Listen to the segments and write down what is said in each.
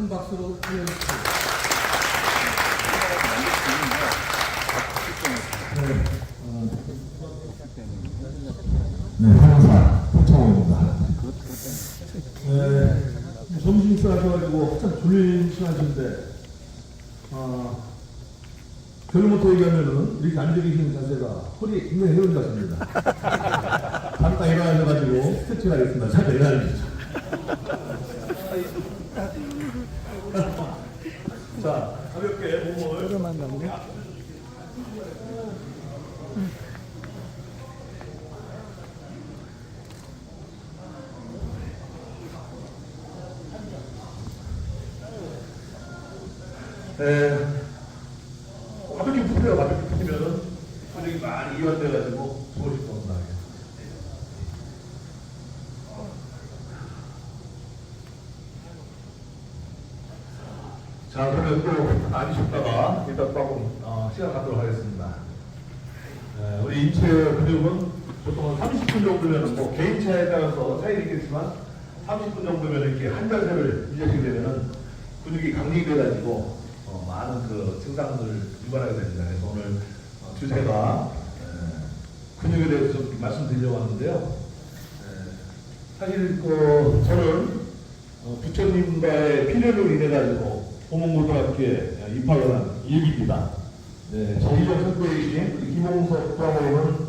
큰 박수로 보내주십시오. 네, 항상 포청호입니다. 점심식 하셔가지고 한참 졸린 시간인데, 결론부터 얘기하면은 이렇게 앉아 계시는 자세가 허리에 굉장히 해로운 자세입니다. 잠깐 일어나셔가지고 스트레칭 하겠습니다. 잠깐 일어나주시죠. 자, 가볍게 몸을. 오랜만 남네. 가볍게 푸세요. 가볍게 푸시면은 근육이 많이 이완돼가지고 좋으실 겁니다. 자, 그러면 또 앉으셨다가 일단 조금 시간 갖도록 하겠습니다. 우리 인체 근육은 보통 한 30분 정도면 뭐 개인 차에 따라서 차이는 있겠지만 30분 정도면 이렇게 한 자세를 유지하게 되면은 근육이 강직돼가지고 많은 그 증상들을 유발하게 됩니다. 그래서 오늘 주제가 근육에 대해서 좀 말씀드리려고 하는데요. 사실 저는 부처님과의 필연으로 인해가지고 호문고등학교에 입학을 한 일기입니다. 정의적 선배이신 김홍석 부하모님은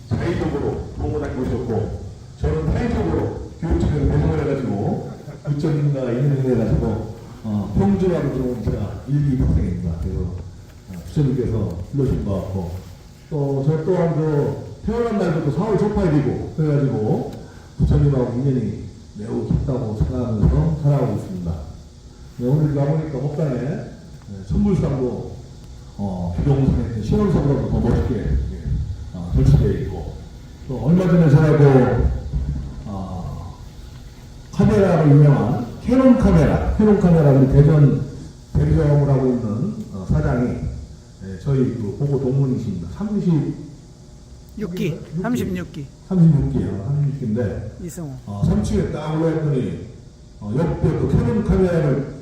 자의적으로 호문고등학교 오셨고 저는 타의적으로 교육청에서 배송을 해가지고 부처님과 인연을 해가지고 평주라고 들어온 제가 일기 학생입니다. 그래서 부처님께서 불러주신 것 같고 또 저 또한 태어난 날부터 4월 초파일이고 그래가지고 부처님하고 인연이 매우 깊다고 생각하면서 살아가고 있습니다. 오늘 가보니까 법당에 천불상도 비동산에 신원성으로 더 멋있게 설치되어 있고 또 얼마 전에 제가 카메라로 유명한 캐논 카메라 우리 대전 대리점을 하고 있는 사장이 저희 보고 동문이십니다. 6기, 36기. 36기인데 이승호. 3층에 딱 올라했더니 옆에 그 캐논 카메라를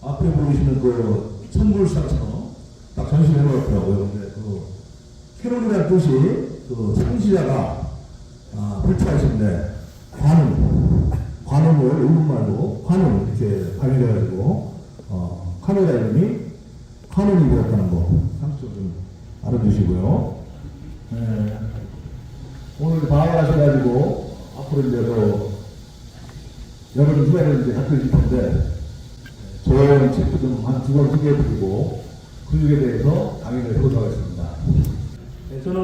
앞에 보이시는 그 천불상처럼 딱 전시해 놓았더라고요. 근데 그 캐논이라는 뜻이 그 창시자가 불타하신데 관음을 일본말로 관음 이렇게 발음해가지고 카메라 이름이 관음이 되었다는 거 참고로 좀 알아주시고요. 오늘 방학을 하셔가지고 앞으로 이제 여러분 후회를 이제 갖고 있을 텐데 좋은 책도 좀 한 두 권 소개해드리고 근육에 대해서 강의를 해보도록 하겠습니다. 저는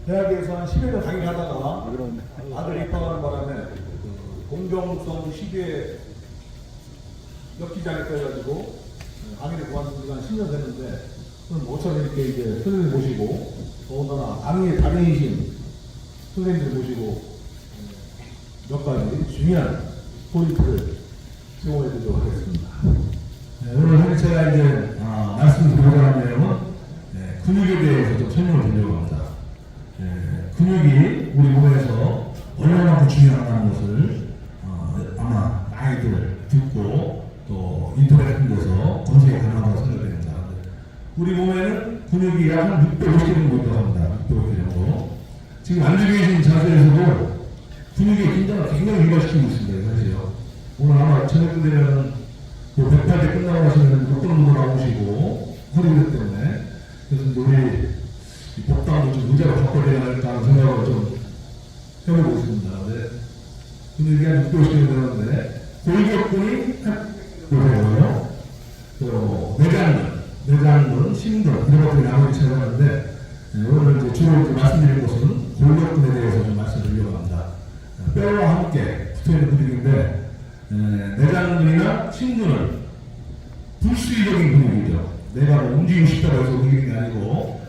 대학에서 한 10여 년 강의를 하다가 아들 입학하는 바람에 공정성 시계 역기장에 떠가지고 강의를 그만둔 지가 한 10년 됐는데 오늘 모처럼 이렇게 이제 선생님 모시고 더군다나 강의의 달인이신 선생님들 모시고 몇 가지 중요한 포인트를 제공해 드리도록 하겠습니다. 오늘 제가 이제 말씀드리고자 하는 내용은 근육에 대해서 좀 설명을 드리려고 합니다. 근육이 우리 몸에서 얼마나 중요하다는 것을 아마 많이들 듣고 또 인터넷 같은 데서 검색이 가능하다고 생각됩니다. 우리 몸에는 근육이 약 650개 정도 있다고 합니다. 650개 정도. 지금 앉아 계신 자세에서도 근육의 긴장을 굉장히 유발시키고 있습니다. 사실요. 오늘 아마 저녁 때 되면 108대 끝나고 하시면 독도님도 나오시고 허리를 때문에 그래서 우리 복당도 좀 의자가 바꿔야 할까 하는 생각을 좀 해보고 있습니다. 네. 근육이 한 650개 되는데 골격근이 보세요. 내장근, 심근 이런 것들이 나머지 찾아가는데 오늘 이제 주로 말씀드릴 것은 골격근에 대해서 좀 말씀드리려고 합니다. 뼈와 함께 붙어있는 근육인데 내장근이나 심근은 불수의적인 근육이죠. 내가 움직이고 싶다고 해서 움직이는 게 아니고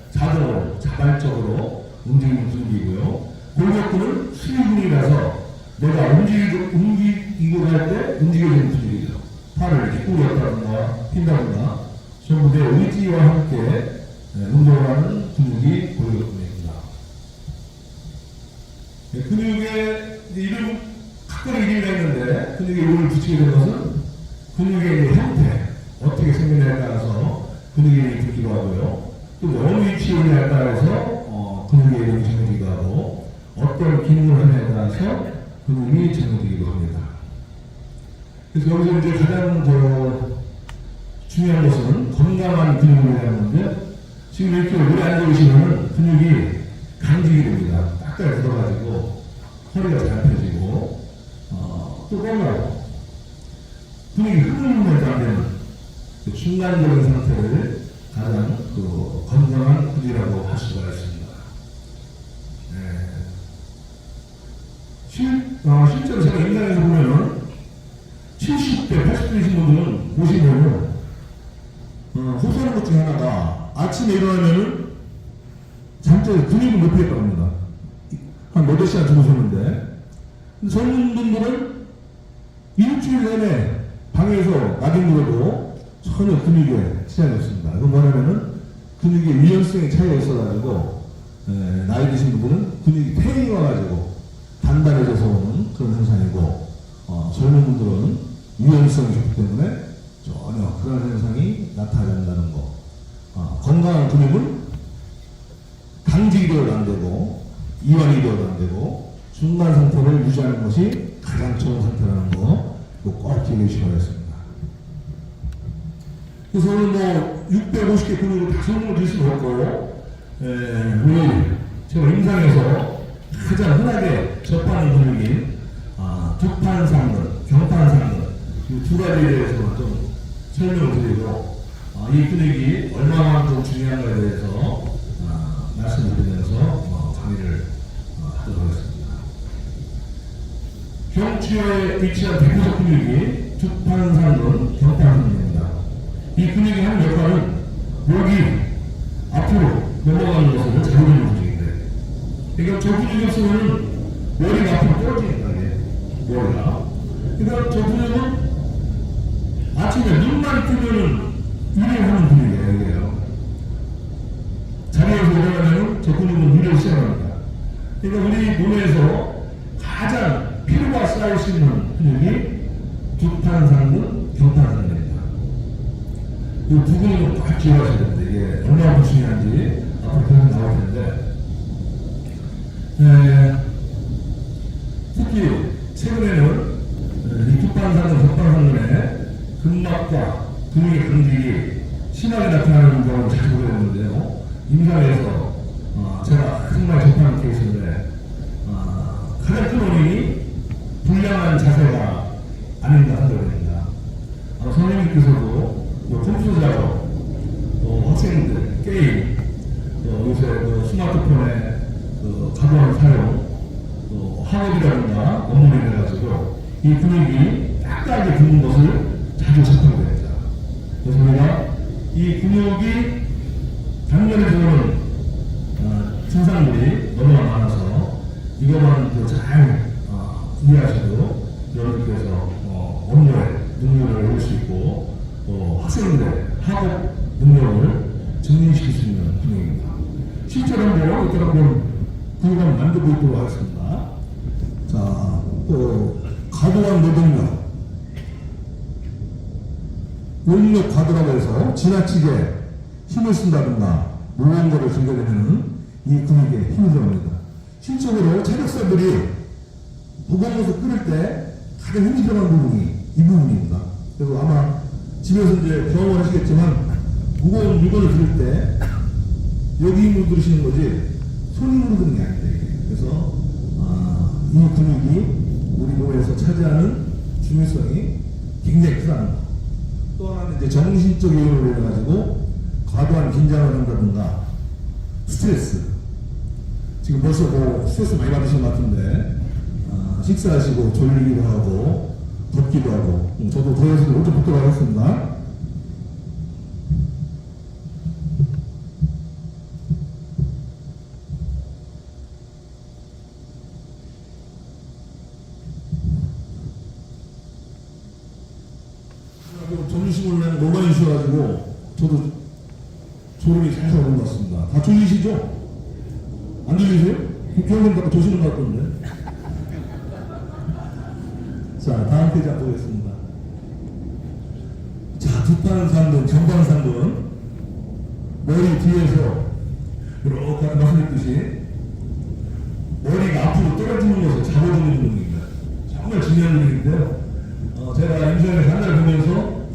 자발적으로 움직이는 근육이고요. 골격근은 수의근이라서 내가 움직이고 할 때 움직여지는 근육이죠. 팔을 이렇게 꾸렸다든가 핀다든가 전부 내 의지와 함께 운동을 하는 근육이 골격근입니다. 근육의 이름 특별히 의미가 있는데 근육에 이름을 붙이게 된 것은 근육의 이제 형태, 어떻게 생겼냐에 따라서 근육의 이름이 붙기도 하고요. 또 어느 위치에 있냐에 따라서 근육의 이름이 정해지기도 하고 어떤 기능을 하냐에 따라서 근육이 정해지기도 합니다. 그래서 여기서 이제 가장 중요한 것은 건강한 근육을 얘기하는 건데 지금 이렇게 오래 앉아 계시면 근육이 강직이 됩니다. 딱딱 들어가지고 허리가 잘 펴지고 또 건강 근육이 흐물흐물도 안 되는 그 중간적인 상태를 가장 건강한 근육이라고 할 수가 있습니다. 실제로 제가 인간에서 보면은 70대, 80대이신 분들은 보시면은 호소하는 것 중에 하나가 아침에 일어나면은 잠자리 근육을 못 펴겠다고 합니다. 한 8시간 주무셨는데 젊은 분들은 일주일 내내 방에서 나뒹굴어도 전혀 근육에 지장이 없습니다. 이건 뭐냐면은 근육의 유연성의 차이가 있어가지고 나이 드신 분들은 근육이 퇴행이 와가지고 단단해져서 오는 그런 현상이고 젊은 분들은 유연성이 좋기 때문에 전혀 그런 현상이 나타나지 않는다는 거. 건강한 근육은 강직이 되어도 안 되고 이완이 되어도 안 되고 중간 상태를 유지하는 것이 가장 좋은 상태라는 거 꼭 기억해 주시기 바라겠습니다. 그래서 오늘 뭐 650개 근육을 다 설명을 드릴 수는 없고 우리 제가 임상에서 가장 흔하게 접하는 근육인 두판상근, 경판상근 이 두 가지에 대해서 좀 설명을 드리고 이 근육이 얼마만큼 중요한가에 대해서 말씀을 드리면서 강의를 하도록 하겠습니다. 경추에 위치한 대표적 근육이 두판상근, 경판상근입니다. 이 근육이 하는 역할은 목이 앞으로 넘어가는 것을 잡아주는 근육인데 그러니까 저 근육이 없으면 머리가 앞으로 떨어지는 거예요. 머리가. 그러니까 저 근육은 아침에 눈만 뜨면은 일을 하는 근육이에요. 자리에서 일어나면 저 근육은 일을 시작합니다. 그러니까 우리 몸에서 가장 피로가 쌓일 수 있는 근육이 두판상근, 경판상근입니다. 이 두 근육은 꼭 기억하셔야 됩니다. 이게 얼마나 중요한지 앞으로 계속 나올 텐데 특히 최근에는 이 두판상근, 경판상근에 근막과 근육의 강직이 심하게 나타나는 경우를 자주 보게 되는데요. 임상에서 제가 정말 접하는 케이스인데 가장 큰 원인이 불량한 자세가 아닌가 생각됩니다. 선생님께서도 컴퓨터 작업, 학생들 게임, 요새 스마트폰의 과도한 사용, 학업이라든가 업무를 해가지고 이 근육이 딱딱하게 붙는 것을 자주 접하게 됩니다. 그래서 우리가 이 근육이 당면에 들어오는 증상들이 너무나 많아서 이것만 잘 이해하셔도 여러분께서 업무에 능력을 올릴 수 있고 학생들의 학업 능력을 증진시킬 수 있는 근육입니다. 실제로 한번 이따가 한번 근육 한번 만들고 있도록 하겠습니다. 자, 또 과도한 노동력 용력 과도라고 해서 지나치게 힘을 쓴다든가 무거운 거를 들게 되면 이 근육에 힘이 들어갑니다. 실적으로 체력사들이 무거운 것을 끌을 때 가장 힘이 들어가는 부분이 이 부분입니다. 그래서 아마 집에서 이제 경험을 하시겠지만 무거운 물건을 들을 때 여기 힘으로 들으시는 거지 손 힘으로 드는 게 아닙니다. 그래서 이 근육이 우리 몸에서 차지하는 중요성이 굉장히 크다는 거. 또 하나는 이제 정신적 요인으로 인해가지고 과도한 긴장을 한다든가 스트레스. 지금 벌써 스트레스 많이 받으신 것 같은데 식사하시고 졸리기도 하고 덥기도 하고 저도 더워서 옷 좀 벗도록 하겠습니다. 점심을 그냥 너무 많이 주셔가지고 저도 졸음이 살살 오는 것 같습니다. 다 졸리시죠? 안 졸리세요? 병원 가고 조시는 것 같던데. 자, 다음 페이지 보겠습니다. 자, 두판상근, 정방상근 머리 뒤에서 이렇게 말씀드렸듯이 머리가 앞으로 떨어지는 것을 잡아주는 운동입니다. 정말 중요한 운동인데요. 제가 임상에서 한 달 보면서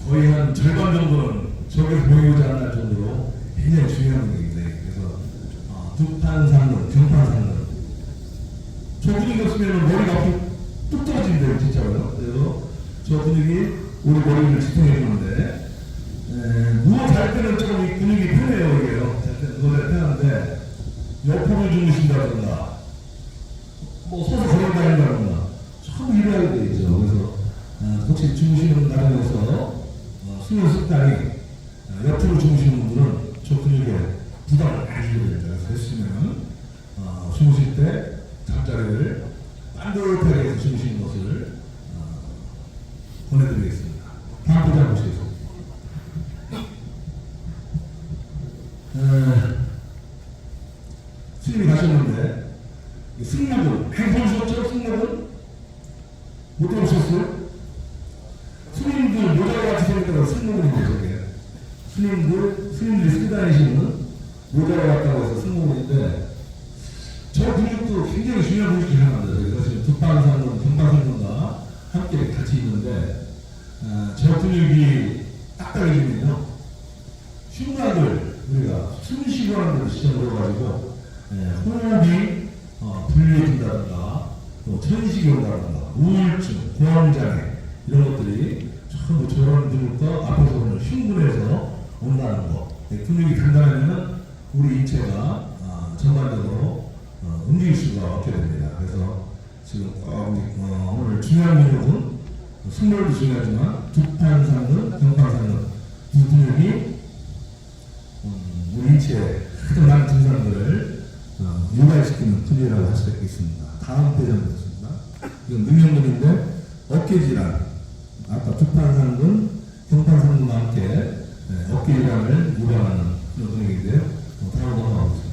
거의 한 절반 정도는 저기서 보이지 않을 정도로 굉장히 중요한 운동입니다. 그래서 두판상근, 정판상근 저 근육이 없으면 머리가 앞으로 뚝 떨어진대요, 진짜로요. 그래서 저 근육이 우리 머리를 지탱해 주는데 누워 잘 때는 조금 이 근육이 편해요, 이게요. 잘 때는 누워 잘 편한데 옆으로 주무신다든가 뭐 서서 걸어다닌다든가 참 일어나게 돼 있죠. 그래서 혹시 주무시는 나라에서 수면 습관이 옆으로 주무시는 분들은 저 근육에 부담을 많이 주게 됩니다. 그래서 했으면 주무실 때 잠자리를 반듯하게 해서 주무시는 것을 보내드리겠습니다. 다음 페이지 한번 보시겠습니다. 스님이 가셨는데 승모근 해보셨죠? 승모근? 못 해보셨어요? 스님들 모자와 같이 생겼다고 승모근인데 저게 스님들이 쓰고 다니시는 모자와 같다고 해서 승모근인데 저 근육도 굉장히 중요한 근육 중에 하나입니다. 그래서 지금 두판상근, 경판상근과 함께 같이 있는데 저 근육이 딱딱해지면요 흉곽을 우리가 숨 쉬고 하는 데도 시작을 해가지고 호흡이 불려진다든가 또 천식이 온다든가 우울증, 공황장애 이런 것들이 전부 저런 근육과 앞에서 오는 흉근에서 온다는 거. 근육이 단단하면 우리 인체가 전반적으로 움직일 수가 없게 됩니다. 그래서 지금 오늘 중요한 근육은 승모도 중요하지만 두판상근, 경판상근 두 근육이 우리 인체의 가장 많은 증상들을 유발시키는 근육이라고 할 수 있겠습니다. 다음 페이지 한번 보겠습니다. 이건 능형근인데 어깨 질환, 아까 두판상근, 경판상근과 함께 어깨 질환을 유발하는 그런 근육인데요. 다음 넘어가보겠습니다.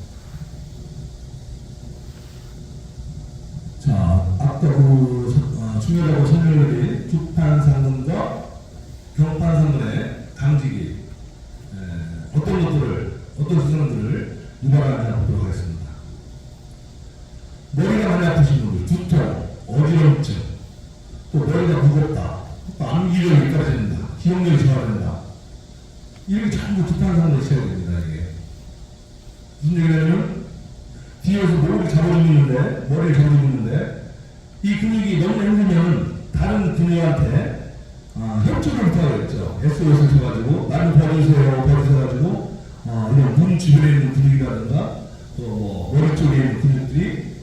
자, 아까 중요하다고 설명드린 두판상근과 경판상근의 강직이 어떤 증상들을 유발하는지 한번 보도록 하겠습니다. 머리가 많이 아프신 분들, 두통, 어지럼증, 또 머리가 무겁다, 또 암기력이 떨어진다, 기억력이 저하된다. 이렇게 전부 두판상근을 써야 됩니다. 이게 무슨 얘기냐면 뒤에서 목을 잡아주는데 머리를 잡아주는데 이 근육이 너무 힘들면 다른 근육한테 협조를 부탁하겠죠. SOS를 쳐가지고 나를 버리세요, 버리셔가지고 이런 눈 주변에 있는 근육이라든가 또 머리 쪽에 있는 근육들이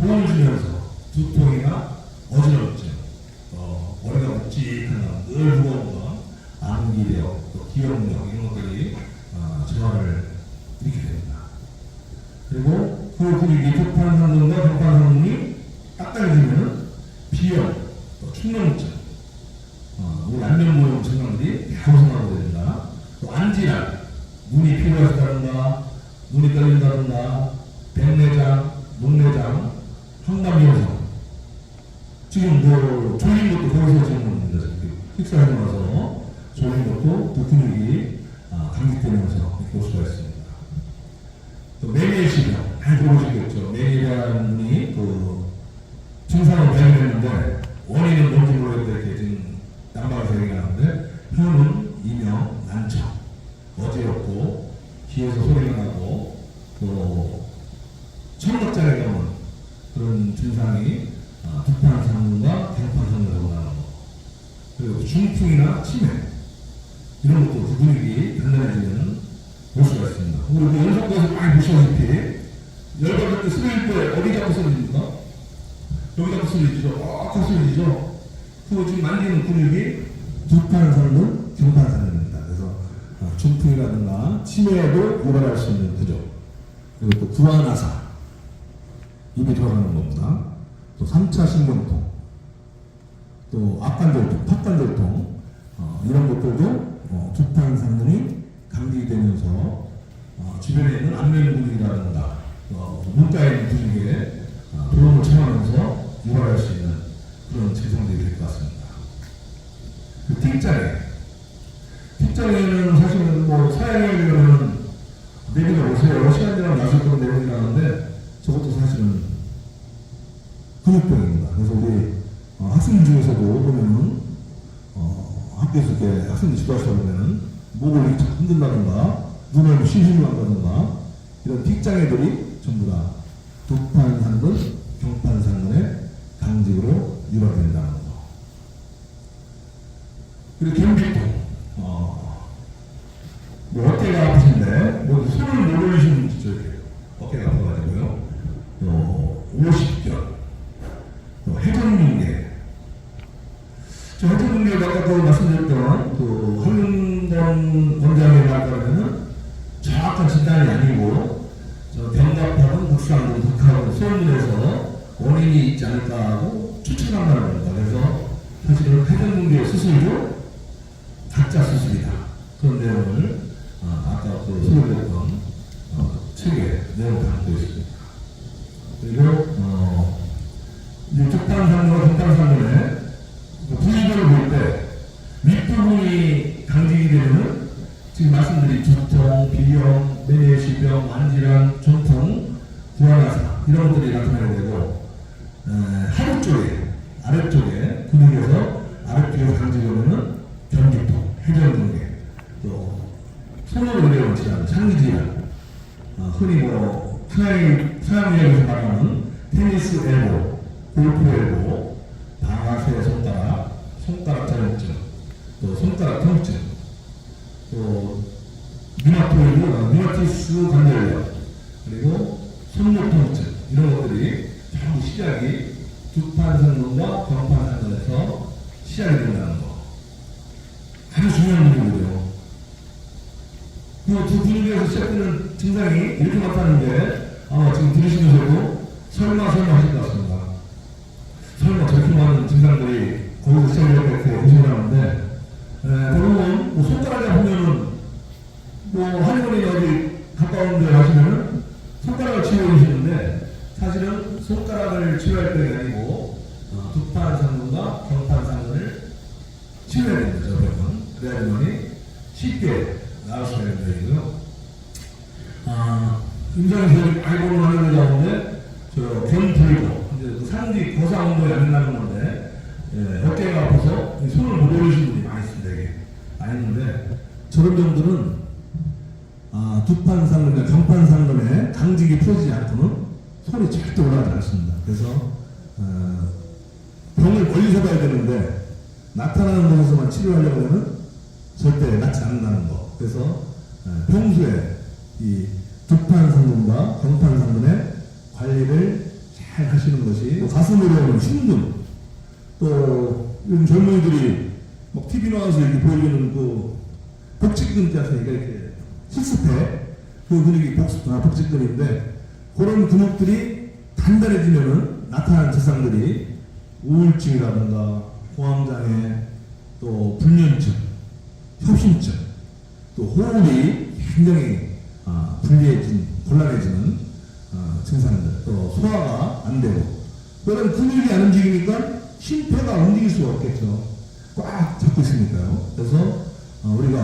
도움을 주면서 두통이나 어지럼증, 머리가 묵직한 늘 무거운 거, 암기력, 또 기억력 이런 것들이 저하를 일으키게 됩니다. 그리고 그 근육이 두판상근과 경판상근이 딱딱해지면 비염, 또 축농증, 우리 안면모형 증상들이 다 호전하게 됩니다. 또 안질환, 눈이 피로하다든가 눈이 떨린다든가 백내장, 녹내장, 황남현상 지금 졸린 것도 거기서 지금 식사하고 나서 졸린 것도 두 근육이 감기되면서 이렇게 올 수가 있습니다. 또 메니에시병 많이 들어보시겠죠. 메니에라는 분이 증상을 발견했는데 원인은 뭔지 모르겠는데 이렇게 지금 남방에서 얘기하는데 혀는 이명, 난청, 어지럽고 귀에서 소리가 나고 또 청각장애 경험 그런 증상이 두판상근과 경판상근으로 나오는 거. 그리고 중풍이나 치매 이런 것도 두 근육이 단단해지면 볼 수가 있습니다. 우리 연속돼서 많이 보시다시피 열받을 때 쓰러질 때 어디 잡고 쓰러집니까? 여기 잡고 쓰러지죠. 꽉 쓰러지죠. 그거 지금 만지는 근육이 두판상근, 경판상근입니다. 그래서 중풍이라든가 치매에도 유발할 수 있는 구조. 그리고 또 구안화사 입에 들어가는 겁니다. 또 3차 신경통, 또 앞관절통, 턱관절통 이런 것들도 두판상근이 감기되면서 주변에 있는 안면근육이라든가 문가에 있는 근육에 도움을 청하면서 유발할 수 있는 그런 증상. T장애. T장애는 사실은 뭐 사양이라는 내비가 오세요. 시간이랑 나설 거로 내비가 나오는데 저것도 사실은 근육병입니다. 그래서 우리 학생 중에서도 보면은 학교에서 이렇게 학생들 지도하시다 보면은 목을 이렇게 흔든다든가 눈을 실실로 한다든가 이런 T장애들이 전부 다 두판상근, 경판상근의 강직으로 유발된다는 거. 그리고 경직도 뭐 어깨가 아프신데 뭐 손을 못 올리시는 분들이에요. 어깨가 아파가지고요. 50견, 회전근개. 저 회전근개가 아까 그 말씀드렸던 그 한윤던 원장에 따르면은 정확한 진단이 아니고 저 병답하고 국수하고 극하고 소문에서 원인이 있지 않을까 하고 추측한다는 겁니다. 그래서 사실은 회전근개 수술도 가짜 수술이다. 그런 내용을 아까 그 소개했던 책에 내용을 담고 있습니다. 그리고 이제 tukpan상근과 경판상근의 부위별을 볼 때 윗부분이 강직이 되면 지금 말씀드린 두통, 비염, 매니에시병, 완질환, 전통, 구안화사 이런 것들이 나타나게 되고 하루 쪽에 아래쪽에 근육에서 아래쪽에 강직이 오면은 경직통, 회전근개, 또 손으로 그려온 질환, 상기질환, 흔히 뭐 서양의학에서 말하는 테니스 엘보, 골프 엘보, 방아쇠 손가락 자연증, 또 손가락 통증, 또 류마티스 관절염, 그리고 손목 통증 이런 것들이 전부 시작이 두판상근과 경판상근에서 시작이 된다는 거. 아주 중요한 부분이죠. 그 두 근육에서 시작되는 증상이 이렇게 나타나는데 아마 지금 들으시면서도 설마 하실 것 같습니다. 설마 저렇게 많은 증상들이 거기서 시작되었다 이렇게 의심하는데 대부분 뭐 손가락에 보면은 뭐 할머니 어디 가까운 데 가시면은 손가락을 치료해주시는데 사실은 손가락을 치료할 때가 아니고 두판상근과 경판상근을 치료해야 됩니다. 저는 그래야지만이 쉽게 나을 수가 있는 거이고요. 임상에서 알고는 하는 가운데 저 견불고 이제 그 상디 고상운동이 안 된다는 건데 어깨가 아파서 손을 못 올리시는 분이 많이 있습니다. 이게 아닌데 저런 분들은 두판상근과 경판상근의 강직이 풀어지지 않고는 손이 절대 올라가지 않습니다. 그래서 병을 멀리서 봐야 되는데 나타나는 곳에서만 치료하려고 하면 절대 낫지 않는다는 거. 그래서 평소에 이 두판상근과 경판상근의 관리를 잘 하시는 것이 가슴으로 오는 흉근, 또 요즘 젊은이들이 막 TV 나와서 이렇게 보여주는 그 복직근 자세가 이렇게 실습해 그 근육이 복직근인데 그런 근육들이 단단해지면은 나타나는 증상들이 우울증이라든가 공황장애, 또 불면증, 협심증, 또 호흡이 굉장히 곤란해지는 증상들, 또 소화가 안 되고, 그런 근육이 안 움직이니까 심폐가 움직일 수가 없겠죠. 꽉 잡고 있으니까요. 그래서 우리가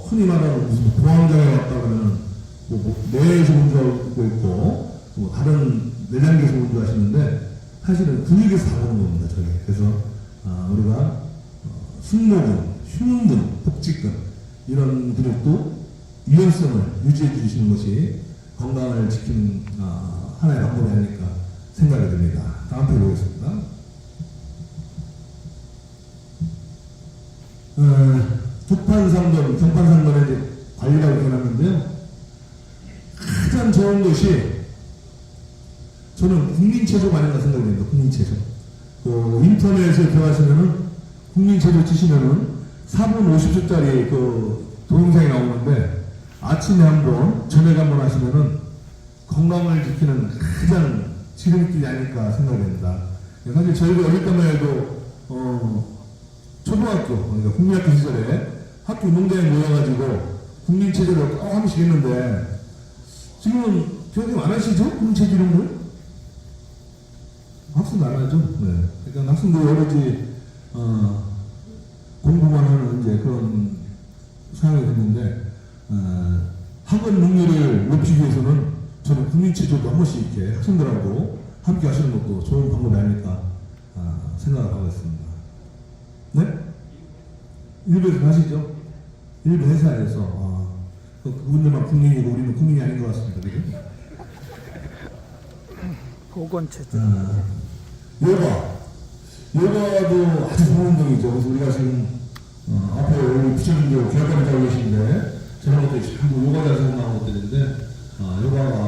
흔히 말하는 무슨 공황장애 왔다 그러면 뇌에서 운동하고 있고, 뭐 다른 내장기에서 운동하시는데 사실은 근육에서 다 오는 겁니다. 저게. 그래서 우리가 승모근, 흉근, 복직근 이런 근육도 유연성을 유지해 주시는 것이 건강을 지키는 하나의 방법이 아닐까 생각이 듭니다. 다음 페이지 보겠습니다. 두판상근, 경판상근의 관리라고 표현하는데요. 가장 좋은 것이 저는 국민체조가 아닌가 생각이 됩니다. 국민체조. 인터넷에 들어가시면은 국민체조 치시면은 4분 50초짜리 그 동영상이 나오는데 아침에 한번 저녁에 한번 하시면은 건강을 지키는 가장 지름길이 아닐까 생각이 됩니다. 사실 저희가 어릴 때만 해도 초등학교, 그러니까 국민학교 시절에 학교 운동장에 모여가지고 국민체조를 꼭 한 번씩 했는데 지금은 교육이 안 하시죠? 국민체조 이런 걸? 학생도 안 하죠? 네. 그러니까 학생들이 오로지 공부만 하는 이제 그런 상황이 됐는데, 학원 능률을 높이기 위해서는 저는 국민체조도 한 번씩 이렇게 학생들하고 함께 하시는 것도 좋은 방법이 아닐까 생각을 하고 있습니다. 네? 일부에서 가시죠? 일부 회사에서. 그분들만 국민이고 우리는 국민이 아닌 것 같습니다. 그죠? 보건체조. 요가도 아주 좋은 운동이죠. 그래서 우리가 지금 앞에 우리 부처님도 교육관을 하고 계신데 저런 것도 전부 요가 자세로 나온 것들인데 요가가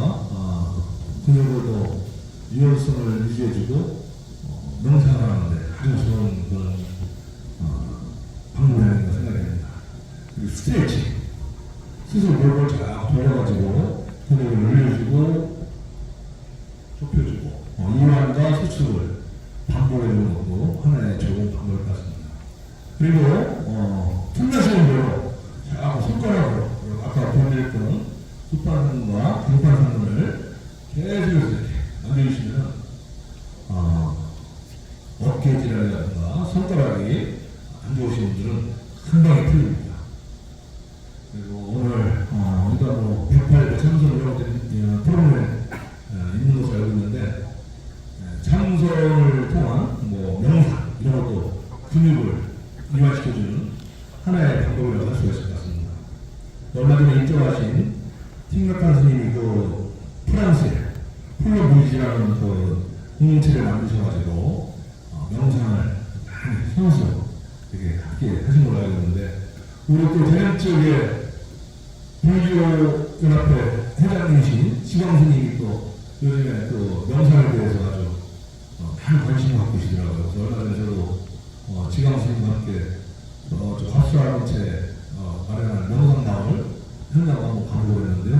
근육을도 유연성을 유지해주고 명상하는데 아주 좋은 그런 방법이 아닌가 생각이 됩니다. 그리고 스트레칭 스스로 골골 쫙 돌려가지고 근육을 늘려주고 좁혀주고 이완과 수축을 반복해주는 것도 하나의 좋은 방법일 것 같습니다. 그리고 틈나시는 대로 자꾸 손가락으로 아까 보여드렸던 뒷판상과 등판상을 계속 이렇게 남겨주시면 어깨 질환이라든가 손가락이 안 좋으신 분들은 한 방에 풀립니다. 그리고 오늘 우리가 108 참선을 프로그램에 있는 것을 알고 있는데 참선을 통한 명상 이런 것도 근육을 이완시켜주는 하나의 방법이라고 할 수가 있을 것 같습니다. 얼마 전에 인정하신 팅나탄 스님이 그 프랑스에 폴로 브리지라는 그 공동체를 만드셔가지고 명상을 많이 선수 이렇게 함께 하신 걸로 알고 있는데 우리 또 대전 지역에 불교연합회 회장님이신 시광 스님이 또 요즘에 그 명상에 대해서 아주 많은 관심을 갖고 계시더라고요. 그래서 얼마 전에 저도 지광 스님과 함께 저 합수하는 채 마련한 명상마을 현장을 한번 가보고 했는데요.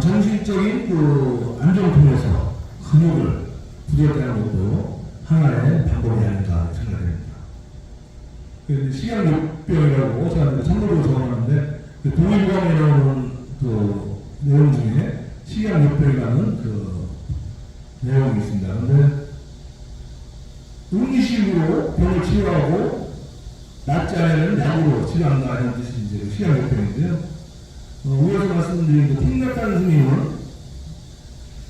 정신적인 그 안정을 통해서 근육을 부드럽게 것도 하나의 방법이 아닌가 생각됩니다. 식약요병이라고 제가 참고로 적어놨는데 동의보감이라는 그 내용 중에 식약요병이라는 그 내용이 있습니다. 그런데 음식으로 병을 치료하고 낫지 않으면 약으로 치료한다는 뜻이 이제 식약요병인데요. 위에서 말씀드린 그 팅나탄 스님은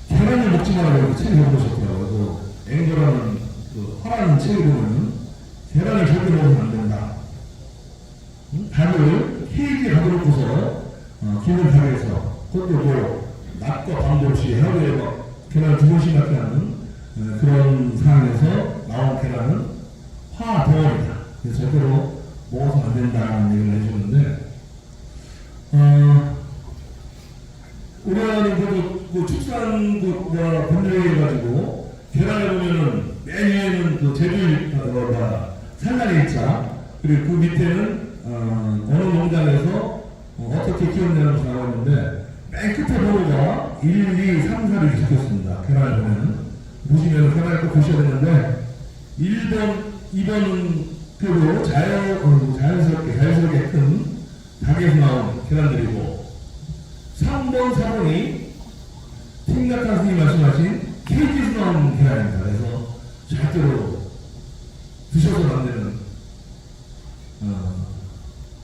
계란을 먹지 말라고 책을 적어보셨더라고요. 그 앵거라는 그 화라는 책을 보면 계란을 절대 먹으면 안 된다. 닭을 케이지에 가둬놓고서 기분 닭에서 그것도 낮과 밤 없이 하루에 계란을 2번씩 갖게 하는 그런 상황에서 나온 계란은 화 덩어리다. 그래서 절대로 먹어서 안 된다는 얘기를 해주는데 우리나라는 그래도 축산과 번영해가지고 계란을 보면은 맨 위에는 그 제주일 산란의 일자 그리고 그 밑에는 어느 농장에서 어떻게 키웠냐는 나와 있는데 맨 끝에 번호가 1, 2, 3, 4를 적혔습니다. 계란을 보면은 보시면 계란을 꼭 보셔야 되는데 1번, 2번은 그래도 자연스럽게 큰 닭에서 나온 계란들이고 3번, 4번이 팅나탄 스님이 말씀하신 케이지에서 나온 계란입니다. 그래서 절대로 드셔서는 안 되는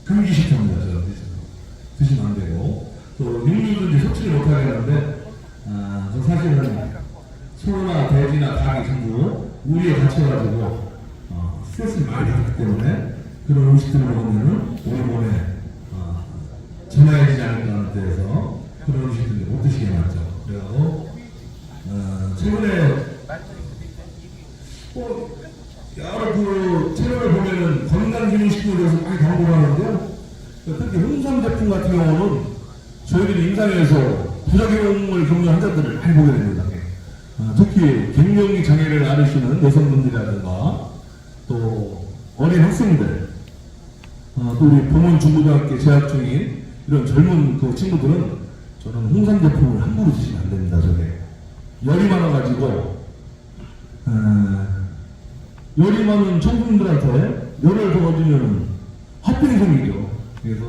금기식품입니다. 드시면 안 되고 또 육류도 이제 섭취를 못하게 하는데 사실은 소나 돼지나 닭이 전부 우리에 갇혀가지고 스트레스를 많이 받기 때문에 그런 음식들을 먹으면 우리 몸에 전화해지지 않을까 하는 데에서 그런 음식들을 못 드시게 맞죠. 그래서 최근에 여러 그 채널을 보면은 건강기능식품에 대해서 많이 광고를 하는데요. 특히 홍삼 제품 같은 경우는 저희들이 임상에서 부작용을 겪는 환자들을 많이 보게 됩니다. 특히 갱년기 장애를 앓으시는 여성분들이라든가 또 어린 학생들 또 우리 봉원 중고등학교 재학 중인 이런 젊은 그 친구들은 저는 홍삼 제품을 함부로 드시면 안 됩니다. 저게 열이 많아가지고 열이 많은 청소년들한테 열을 더워주면 화병이 생기죠. 그래서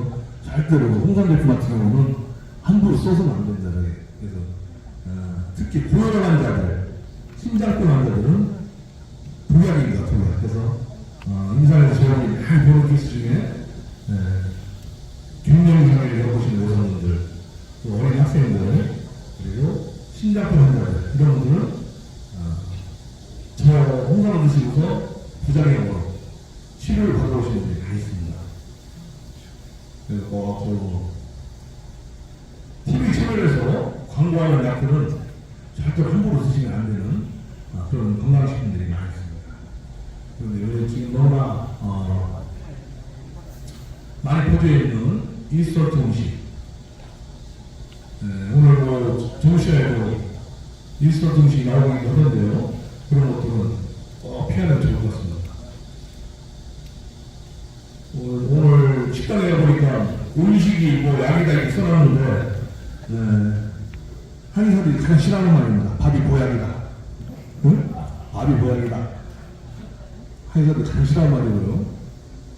절대로 홍삼 제품 같은 경우는 함부로 써서는 안 됩니다. 저게. 그래서 특히 고혈압 환자들, 심장병 환자들은 독약입니다. 독약. 그래서 임산에서 저희 많이 보는 케이스 중에 균형장애를 겪으신 여성분들, 또 어린 학생들, 그리고 신장병 환자들 이런 분들은 저 홍삼을 드시고서 부작용으로 치료를 받아오시는 분들이 다 있습니다. 그래서 TV 채널에서 광고하는 약들은 절대 함부로 쓰시면 안 되는 그런 건강식품들이 많이 있습니다. 그런데 요즘 지금 너무나 많이 퍼져 있는 인스턴트 음식, 오늘 뭐 정시에도 인스턴트 음식이 나오기도 하던데요. 그런 것들은 꼭 피하는 게 좋을 것 같습니다. 오늘 식당에 가보니까 음식이 뭐 약이다 이렇게 써놨는데 한의사들이 가장 싫어하는 말입니다. 밥이 보약이다. 응? 밥이 보약이다. 한의사들이 가장 싫어하는 말이고요.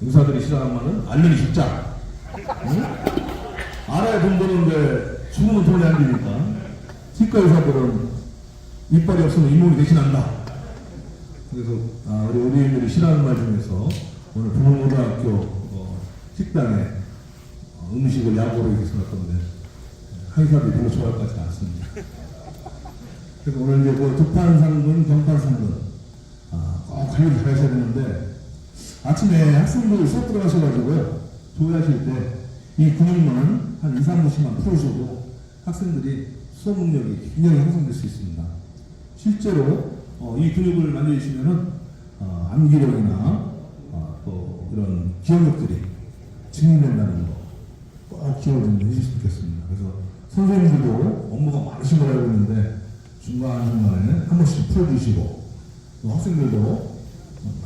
의사들이 싫어하는 말은 알른이 죽자. 응? 알아야 돈 버는데 죽으면 돈이 안 되니까. 치과 의사들은 이빨이 없으면 잇몸이 대신한다. 그래서 우리 의료인들이 싫어하는 말 중에서 오늘 부흥고등학교 식당에 음식을 약으로 이렇게 써놨던데 한의사들이 별로 좋아할 것 같지 않습니다. 그래서 오늘 이제 그 두판상근, 경판상근 꼭 관리 잘 하셔야 되는데 아침에 학생들 수업 들어가셔가지고요 조회하실 때 이 근육만 한 2, 3분씩만 풀으셔도 학생들이 수업 능력이 굉장히 향상될 수 있습니다. 실제로 이 근육을 만져주시면은 암기력이나 또 이런 기억력들이 증진된다는 거 꼭 기억을 좀 해주시면 좋겠습니다. 그래서 선생님들도 업무가 많으신 걸 알고 있는데 중간중간에 한 번씩 풀어주시고 또 학생들도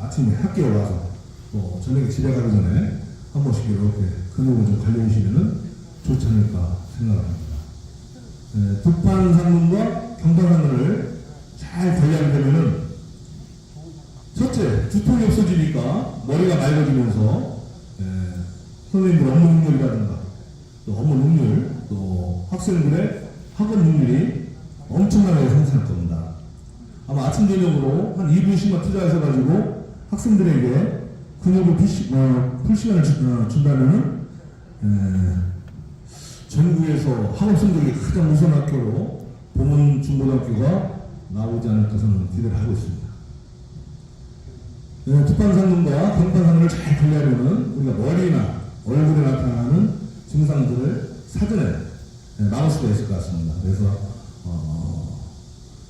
아침에 학교에 와서 또 저녁에 집에 가기 전에 한 번씩 이렇게 근육을 좀 관리해주시면 좋지 않을까 생각합니다. 두판상근과 경판상근을 잘 관리하게 되면은 첫째, 두통이 없어지니까 머리가 맑아지면서 선생님들 업무 능률이라든가 또 업무 능률, 또 학생들의 학업 능률이 엄청나게 상승할 겁니다. 아마 아침 저녁으로 한 2분씩만 투자하셔가지고 학생들에게 근육을 풀 시간을 준다면은 전국에서 학업 성적이 가장 우수한 학교로 보문 중고등학교가 나오지 않을까 저는 기대를 하고 있습니다. 두판상근과 경판상근을 잘 관리하려면 우리가 머리나 얼굴에 나타나는 증상들을 사전에 막을 수가 있을 것 같습니다. 그래서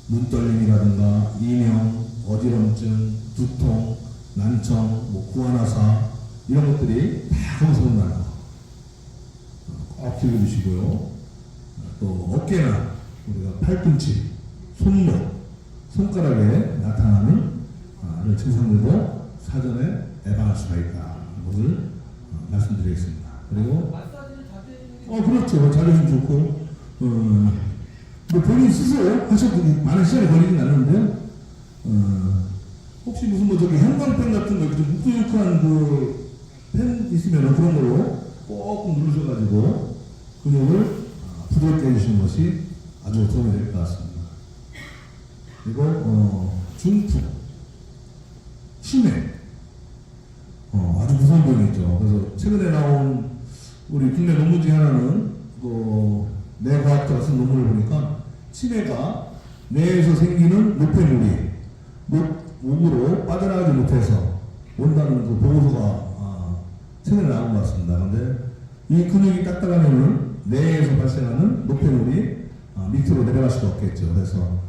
눈떨림이라든가 이명, 어지럼증, 두통, 난청, 구안화사 이런 것들이 다 거기서 온다는 거 꼭 기억해 주시고요. 또 어깨나 우리가 팔꿈치, 손목, 손가락에 나타나는 이런 증상들도 사전에 예방할 수가 있다는 것을 말씀드리겠습니다. 그리고 그렇죠. 자주 좋고 뭐 본인 스스로 하셔도 많은 시간이 걸리진 않는데요. 혹시 무슨 저기 형광펜 같은 거 좀 묵직한 펜 있으면 그런 걸로 꼭 누르셔가지고 근육을 부드럽게 해주시는 것이 아주 도움이 될 것 같습니다. 그리고 중풍, 치매 아주 무서운 병이죠. 그래서 최근에 나온 우리 국내 논문 중에 하나는 뇌과학자 쓴 논문을 보니까 치매가 뇌에서 생기는 노폐물이 목으로 빠져나가지 못해서 온다는 그 보고서가 최근에 나온 것 같습니다. 그런데 이 근육이 딱딱하면은 뇌에서 발생하는 노폐물이 밑으로 내려갈 수가 없겠죠. 그래서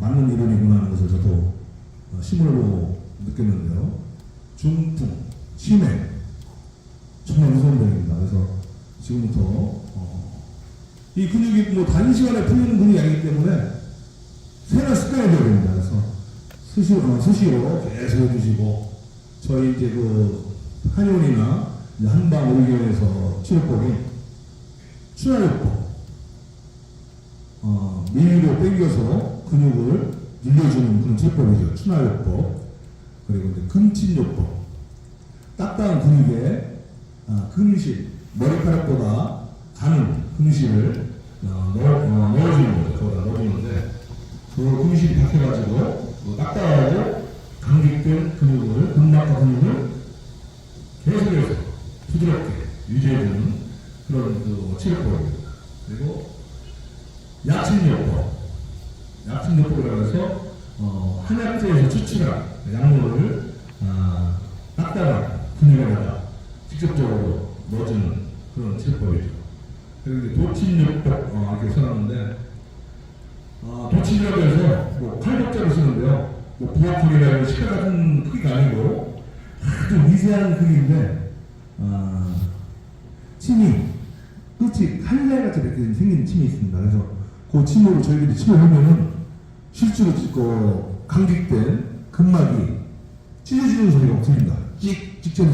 맞는 이론이구나 하는 것을 저도 신문을 보고 느꼈는데요. 중풍, 치매 정말 무서운 병입니다. 그래서 지금부터 이 근육이 단위 시간에 풀리는 근육이 아니기 때문에 생활 습관이 되어야 됩니다. 그래서 수시로 계속 해주시고 저희 이제 한의원이나 한방 의료원에서 치료법이 추나요법 밀로 당겨서 근육을 늘려주는 그런 치료법이죠. 추나요법. 그리고 이제 근친요법. 딱딱한 근육에 근실, 머리카락보다 가는 근실을 넣어주는 거죠. 거기다 넣어주는데 그 근실이 박혀가지고 딱딱하고 강직된 근육을, 근막과 근육을 계속해서 부드럽게 유지해주는 그런 그 치료법입니다. 그리고 약침요법, 약침요법이라고 해서 한약재에서 추출한 약물을 딱딱한 근육에다가 직접적으로 넣어주는 그런 치료법이죠. 그리고 도침요법 이렇게 써놨는데 도침이라고 해서 뭐 칼국자로 쓰는데요. 뭐 부엌칼이라는 시가 같은 크기가 아니고 아주 미세한 크기인데 침이 끝이 칼날같이 이렇게 생긴 침이 있습니다. 그래서 그 침으로 저희들이 침을 하면은 실제로 그 강직된 근막이 찢어지는 소리가 없습니다. 직접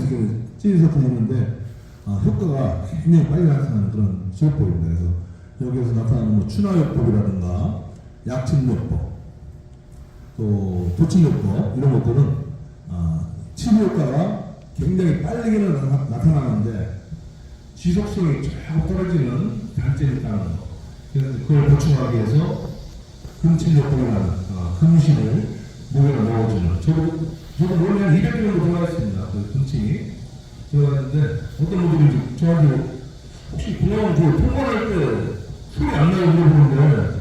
찢어서 들리는데 효과가 굉장히 빨리 나타나는 그런 치료법입니다. 그래서 여기에서 나타나는 뭐 추나요법이라든가 약침요법, 또 도침요법 이런 것들은 치료 효과가 굉장히 빠르게는 나타나는데 지속성이 조금 떨어지는 단점이 있다는 거. 그래서 그걸 보충하기 위해서 금침요법이라는 금신을 목에 넣어주는 저도 원래 한 200개 정도 들어가 있습니다. 그 금침이 들어갔는데 어떤 분들이 저한테 혹시 공항 그 통과할 때 소리 안 나고 물어보는데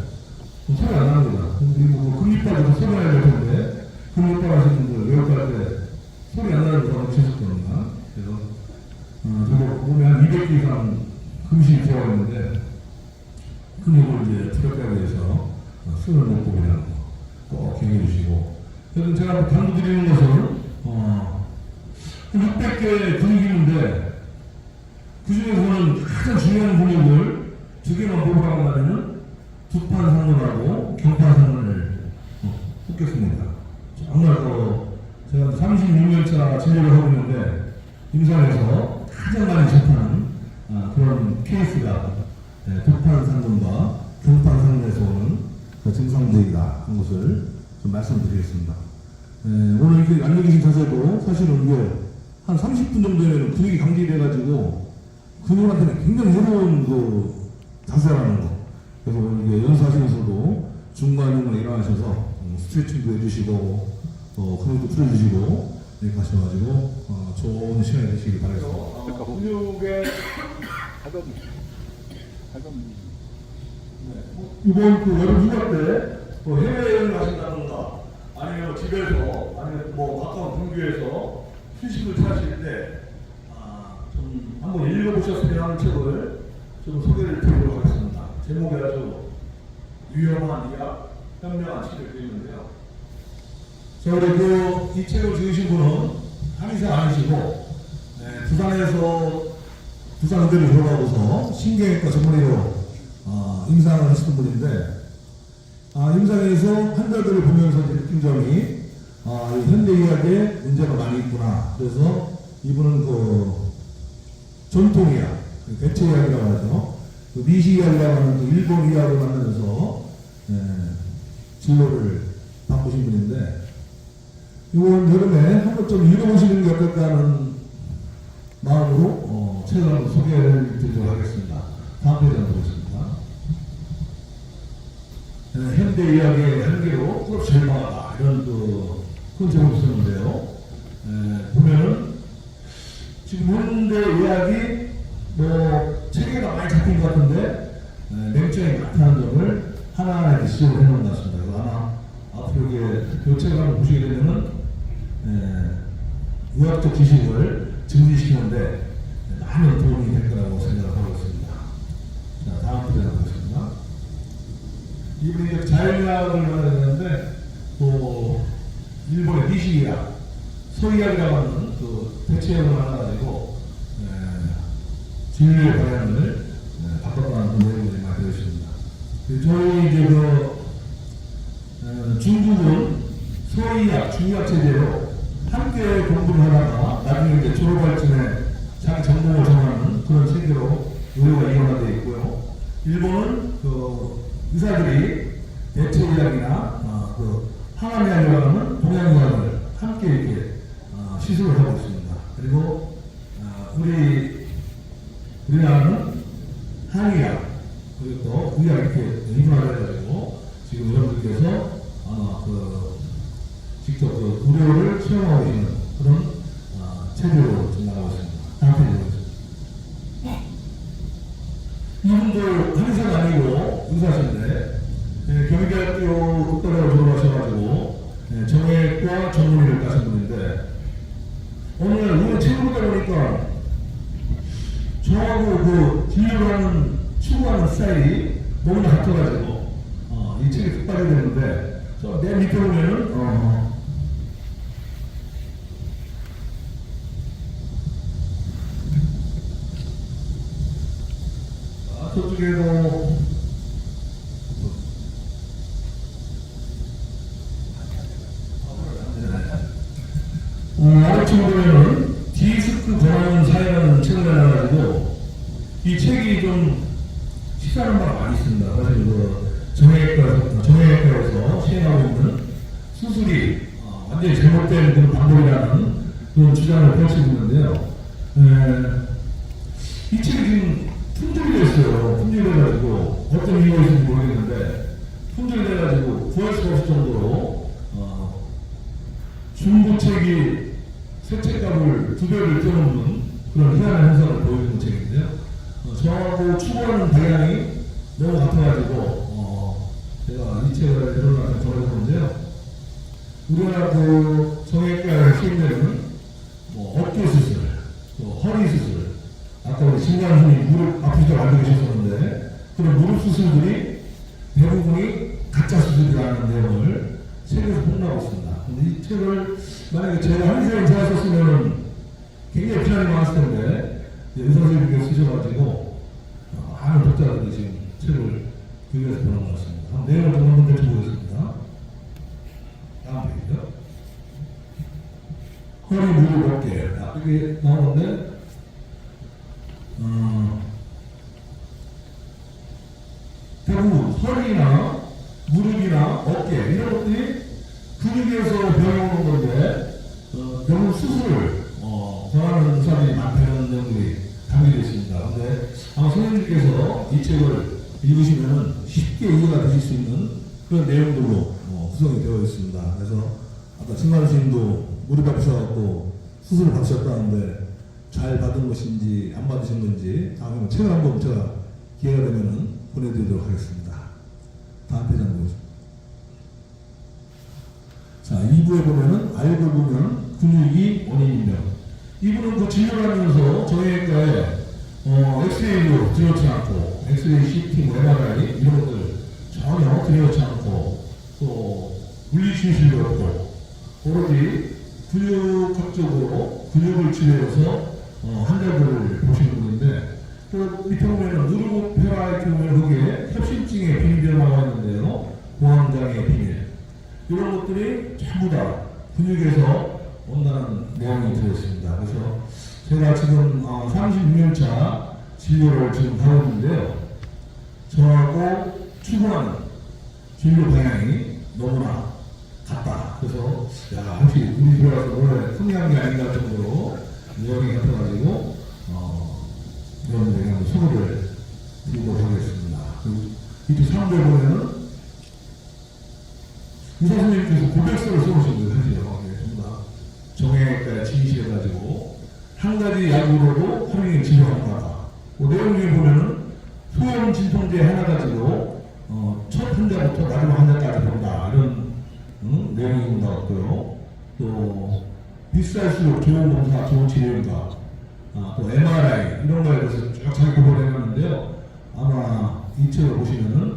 소리 안 납니다. 그리고 뭐 금리빠도 소리 나야 될 텐데 금리빠 하시는 분들 외국갈 때 소리 안 나는 거 없으셨거든요. 그래서 저도 몸에 한 200개 이상 금신이 들어가 있는데 근육을 이제 부럽게 하기 위해서 쓰는 목법이라는 거 꼭 기억해 주시고, 그래서 제가 강조드리는 것은 600개의 근육이 있는데 그 중에서는 가장 중요한 근육을 2개만 뽑으라고 하면은 두판상문하고 경판상문을 뽑겠습니다. 정말 제가 36년차 진료를 하고 있는데 임상에서 가장 많이 접하는 그런 케이스가 두판상문과 경판상문에서 오는 그 증상들이다 하는 것을 좀 말씀드리겠습니다. 오늘 이렇게 앉아 계신 자세도 사실은 이게 한 30분 정도 되면 근육이 강제돼가지고 근육한테는 굉장히 해로운 그 자세라는 거. 그래서 오늘 이게 연수하시면서도 중간중간에 일어나셔서 스트레칭도 해주시고 근육도 풀어주시고 이렇게 하셔가지고 좋은 시간이 되시길 바라겠습니다. 근육의 이번 그 여름 휴가 때 해외여행을 하신다든가 아니면 집에서 아니면 뭐 가까운 근교에서 휴식을 하실 때 좀 한번 읽어보셨으면 하는 책을 좀 소개를 드리도록 하겠습니다. 제목이 아주 위험한 이약, 현명한 책을 드리는데요. 자, 우리 이 책을 지으신 분은 한의사 아니시고 부산의대를 졸업하고서 신경외과 전문의로 임상을 하시는 분인데 임상에서 환자들을 보면서 느낀 점이 현대의학에 문제가 많이 있구나. 그래서 이분은 그 전통의학, 대체의학이라고 하죠. 그 미시의학이라고 하는 그 일본 의학을 만나면서 진로를 바꾸신 분인데 이번 여름에 한번 좀 읽어보시는 게 어떨까 하는 마음으로 책을 한번 소개를 드리도록 하겠습니다. 다음 페이지 한번 보겠습니다. 현대의학의 한계로 풀업 절망하다 이런 큰 제목을 썼는데요. 보면은 지금 현대의학이 뭐 체계가 많이 잡힌 것 같은데 맹점이 많다는 점을 하나하나 이렇게 지적을 해놓은 것 같습니다. 그래서 아마 앞으로 이게 책을 한번 보시게 되면은 의학적 지식을 증진시키는데 많은 도움이 될 거라고 생각하고 있습니다. 자, 다음 페이지 보겠습니다. 이분이 이제 자연의학을 말해야 되는데, 일본의 니시의학, 소의학이라고 하는 그 대체학을 만나가지고, 진료의 방향을 바꿨다는 내용들이 많이 되어있습니다. 저희 이제 중국은 소의학, 중의학 체제로 함께 공부를 하다가 나중에 이제 졸업할 쯤에 자기 전공을 정하는 그런 체계로 의료가 이용화되어 있고요. 일본은 의사들이 대체의학이나 항암의학이라고 하는 동양의학을 함께 이렇게 시술을 하고 있습니다. 그리고 우리나라는 한의학 그리고 또 의학 이렇게 인문화를 해가지고 지금 여러분들께서 아마 직접 그 의료를 체험하고 있는 그런 체제로 지금 나가고 있습니다. 다음 페이지 보겠습니다. 이분도 한의사가 아니고 의사신데 경희대학교 국가대학을 졸업하셔가지고 정형외과 전문의를 따신 분인데 오늘 우리 책을 보다 보니까 저하고 그 진료를 하는 추구하는 스타일이 너무나 같아가지고 이 책에 푹 빠지게 되는데 내 밑에 보면은 저쪽에도 아래쪽 보면은 디스크 권하는 사회라는 책을 내놔가지고 이 책이 좀 시사하는 바가 많이 있습니다. 사실 그 정형외과에서 시행하고 있는 수술이 완전히 잘못된 그런 방법이라는 그런 주장을 펼치고 있는데요. 이 책이 지금 품절이 됐어요. 품절이 돼가지고 어떤 이유가 있는지 모르겠는데 품절이 돼가지고 구할 수가 없을 정도로 중고책이 새 책값을 2배를 뛰어넘는 그런 희한한 현상을 보여주는 책인데요. 저하고 추구하는 방향이 너무 같아가지고 제가 이 책을 여러분한테 전해드렸는데요. 우리나라 그 정형외과에 시행되는 어깨 수술, 허리 수술, 아까 우리 신장수님 무릎 아프시다고 알고 계셨었는데 그런 무릎 수술들이 대부분이 가짜 수술이라는 내용을 책에서 폭로하고 있습니다. 근데 이 책을 만약에 제가 한의사인 제가 썼으면 굉장히 비난이 많았을 텐데 의사 선생님께서 쓰셔가지고 많은 독자들이 지금 책을 구입해서 보는 것 같습니다. 한번 내용을 좀 한번 보겠습니다. 다음 페이지요. 허리, 무릎, 어깨 이게 나오는데 대부분 허리나 무릎이나 어깨 이런 것들이 근육에서 병이 오는 건데 병원 수술을 권하는 사람이 많다는 내용들이 담겨져 있습니다. 근데 아마 선생님께서 이 책을 읽으시면 쉽게 이해가 되실 수 있는 그런 내용들로 구성이 되어 있습니다. 그래서 아까 신관 스님도 무릎 아프셔갖고 수술을 받으셨다는데 잘 받은 것인지 안 받으신 건지 다음에 책을 한번 제가 기회가 되면 보내드리도록 하겠습니다. 다음 페이지 한번 보겠습니다. 자, 2부에 보면은 알고 보면 근육이 원인이며 이분은 그 진료를 하면서 정형외과에 엑스레이도 들여놓지 않고 엑스레이, CT, MRI 이런 것들 전혀 들여놓지 않고 또 물리치료실도 없고 오로지 근육학적으로 근육을 치료해서 환자들을 보시는 분인데 또 밑에 보면 누르고페라 이렇게 보면 거기에 협심증의 비밀이 나와 있는데요. 공황장애 비밀 이런 것들이 전부 다 근육에서 온다는 내용이 들어있습니다. 그래서 제가 지금 36년차 진료를 지금 하고 있는데요. 저하고 추구하는 진료 방향이 너무나 같다. 그래서 야 혹시 우리 집에 와서 원래 흥미한 게 아닌가 정도로 내용이 같아가지고 여러분들에게 한번 소개를 드리도록 하겠습니다. 이쪽 3부에 보면은 의사 선생님께서 고백서를 써놓으신 거예요. 사실 전부 다 정형외과에 진실해가지고 한 가지 약으로도 하루 종일 치료한다. 내용 중에 보면은 소염 진통제 하나 가지고 첫 환자부터 마지막 환자까지 본다 이런 내용인 것 같고요. 또 비쌀수록 좋은 검사, 좋은 치료인가, 또 MRI 이런 거에 대해서 쭉 잘 고려를 해놨는데요. 아마 이 책을 보시면은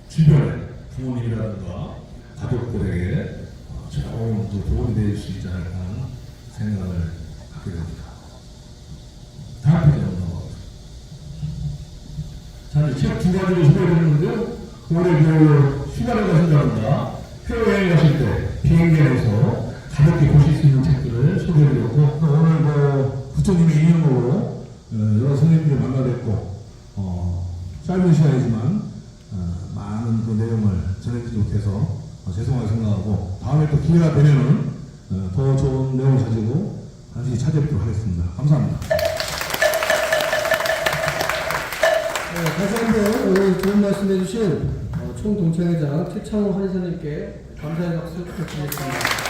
주변에 부모님이라든가 가족들에게 조금 더 도움이 될 수 있지 않을까 하는 생각을 갖게 됩니다. 다음 페이지 한번 넘어가겠습니다. 자, 이 책 두 가지로 소개해드렸는데요. 올해 그 휴가를 가신다든가 해외여행 가실 때 비행기 안에서 가볍게 보실 수 있는 책들을 소개해드렸고 오늘 그 부처님의 인연으로 여러 선생님들 만나뵙고 짧은 시간이지만 많은 그 내용을 전해드리지 못해서 죄송하게 생각하고 다음에 또 기회가 되면은 더 좋은 내용을 가지고 다시 찾아뵙도록 하겠습니다. 감사합니다. 다시 한번 오늘 좋은 말씀 해주신 총동창회장 최창호 한의사님께 감사의 박수 부탁드리겠습니다.